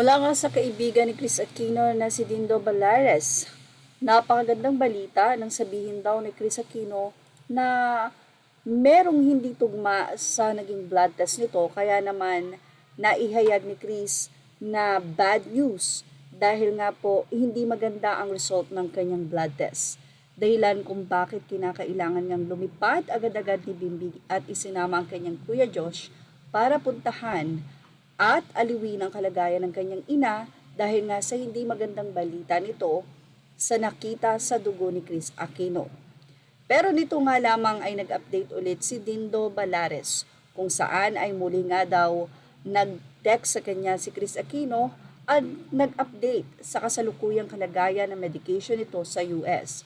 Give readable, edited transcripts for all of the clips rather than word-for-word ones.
Mula nga sa kaibigan ni Chris Aquino na si Dindo Balares, napakagandang balita nang sabihin daw ni Chris Aquino na merong hindi tugma sa naging blood test nito, kaya naman naihayag ni Chris na bad news dahil nga po hindi maganda ang result ng kanyang blood test. Dahilan kung bakit kinakailangan niyang lumipad agad-agad ni Bimbig at isinama ang kanyang Kuya Josh para puntahan at aliwin ang kalagayan ng kanyang ina dahil nga sa hindi magandang balita nito sa nakita sa dugo ni Chris Aquino. Pero nito nga lamang ay nag-update ulit si Dindo Balares kung saan ay muli nga daw nag-text sa kanya si Chris Aquino at nag-update sa kasalukuyang kalagayan ng medication nito sa US.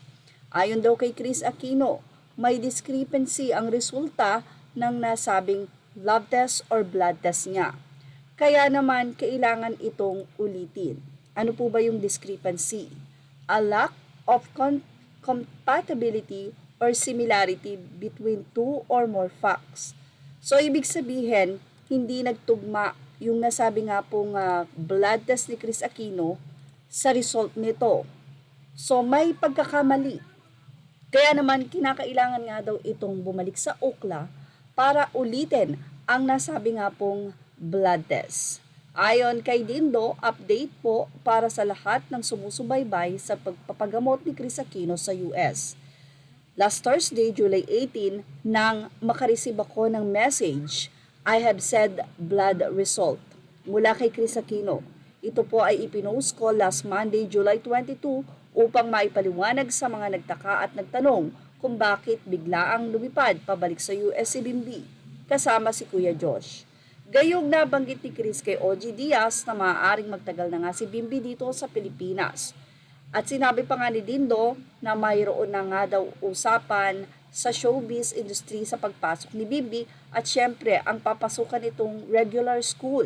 Ayon daw kay Chris Aquino, may discrepancy ang resulta ng nasabing lab test or blood test niya. Kaya naman, kailangan itong ulitin. Ano po ba yung discrepancy? A lack of compatibility or similarity between two or more facts. So, ibig sabihin, hindi nagtugma yung nasabi nga pong blood test ni Chris Aquino sa result nito. So, may pagkakamali. Kaya naman, kinakailangan nga daw itong bumalik sa UCLA para ulitin ang nasabi nga pong blood test. Ayon kay Dindo, update po para sa lahat ng sumusubaybay sa pagpapagamot ni Chris Aquino sa US. Last Thursday, July 18, nang makareceive ako ng message, I have said blood result mula kay Chris Aquino. Ito po ay ipinost ko last Monday, July 22 upang maipaliwanag sa mga nagtaka at nagtanong kung bakit biglaang lumipad pabalik sa US si Bimbi kasama si Kuya Josh. Gayong nabanggit ni Chris kay OG Diaz na maaaring magtagal na nga si Bimbi dito sa Pilipinas. At sinabi pa nga ni Dindo na mayroon na nga daw usapan sa showbiz industry sa pagpasok ni Bimbi at syempre ang papasukan nitong regular school.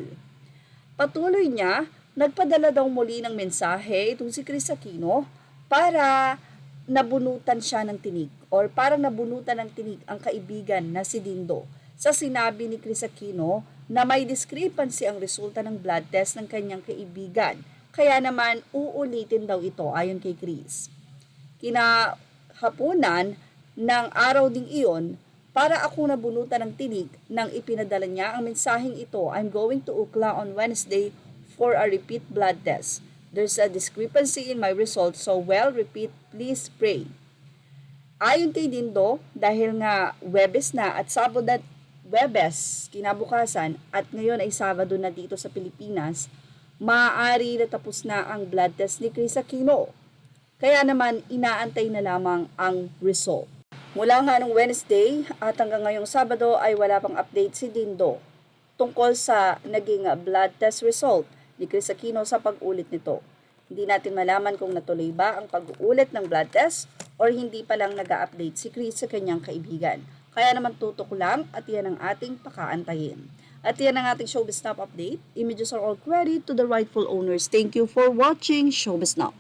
Patuloy niya, nagpadala daw muli ng mensahe itong si Chris Aquino para nabunutan siya ng tinig or parang nabunutan ng tinig ang kaibigan na si Dindo sa sinabi ni Chris Aquino na may discrepancy ang resulta ng blood test ng kanyang kaibigan. Kaya naman, uulitin daw ito ayon kay Chris. Kinahapunan ng araw ding iyon, para ako nabunutan ng tinig nang ipinadala niya ang mensaheng ito, I'm going to UCLA on Wednesday for a repeat blood test. There's a discrepancy in my results, so repeat, please pray. Ayon kay Dindo, dahil nga Webes na at Sabado Webes, kinabukasan, at ngayon ay Sabado na dito sa Pilipinas, maaari natapos na ang blood test ni Chris Aquino. Kaya naman, inaantay na lamang ang result. Mula nga nung Wednesday at hanggang ngayong Sabado ay wala pang update si Dindo tungkol sa naging blood test result ni Chris Aquino sa pag-ulit nito. Hindi natin malaman kung natuloy ba ang pag-uulit ng blood test or hindi pa lang nag-update si Chris sa kanyang kaibigan. Kaya naman tutok lang at yan ang ating pakaantayin. At yan ang ating Showbiz Now update. Images are all credit to the rightful owners. Thank you for watching Showbiz Now.